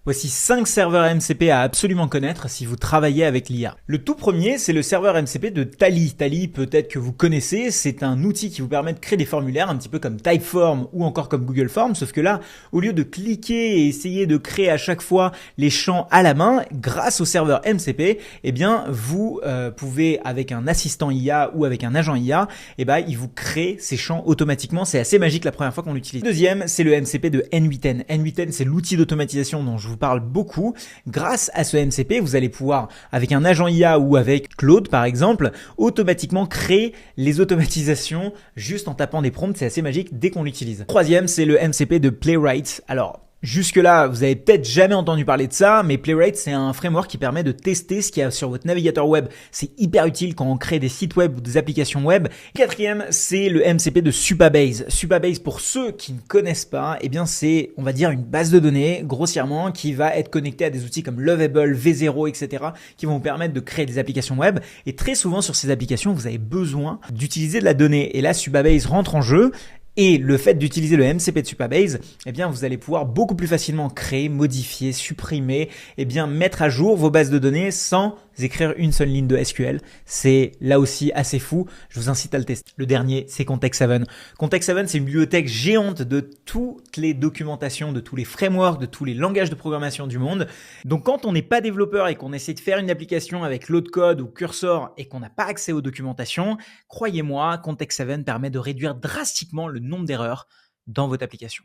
Voici 5 serveurs MCP à absolument connaître si vous travaillez avec l'IA. Le tout premier, c'est le serveur MCP de Tally. Tally, peut-être que vous connaissez, c'est un outil qui vous permet de créer des formulaires, un petit peu comme Typeform ou encore comme Google Forms, sauf que là, au lieu de cliquer et essayer de créer à chaque fois les champs à la main, grâce au serveur MCP, eh bien, vous pouvez, avec un assistant IA ou avec un agent IA, il vous crée ces champs automatiquement. C'est assez magique la première fois qu'on l'utilise. Deuxième, c'est le MCP de N8N. N8N, c'est l'outil d'automatisation dont je vous parle beaucoup. Grâce à ce MCP, vous allez pouvoir, avec un agent IA ou avec Claude par exemple, automatiquement créer les automatisations juste en tapant des prompts. C'est assez magique dès qu'on l'utilise. Troisième, c'est le MCP de Playwright. Alors, jusque-là, vous avez peut-être jamais entendu parler de ça, mais Playwright, c'est un framework qui permet de tester ce qu'il y a sur votre navigateur web. C'est hyper utile quand on crée des sites web ou des applications web. Quatrième, c'est le MCP de Supabase. Supabase, pour ceux qui ne connaissent pas, eh bien, c'est, on va dire, une base de données, grossièrement, qui va être connectée à des outils comme Lovable, V0, etc., qui vont vous permettre de créer des applications web. Et très souvent, sur ces applications, vous avez besoin d'utiliser de la donnée. Et là, Supabase rentre en jeu. Et le fait d'utiliser le MCP de Supabase, eh bien, vous allez pouvoir beaucoup plus facilement créer, modifier, supprimer, eh bien, mettre à jour vos bases de données sans écrire une seule ligne de SQL. C'est là aussi assez fou. Je vous incite à le tester. Le dernier, c'est Context7. Context7, c'est une bibliothèque géante de toutes les documentations, de tous les frameworks, de tous les langages de programmation du monde. Donc, quand on n'est pas développeur et qu'on essaie de faire une application avec low code ou cursor et qu'on n'a pas accès aux documentations, croyez-moi, Context7 permet de réduire drastiquement le nombre d'erreurs dans votre application.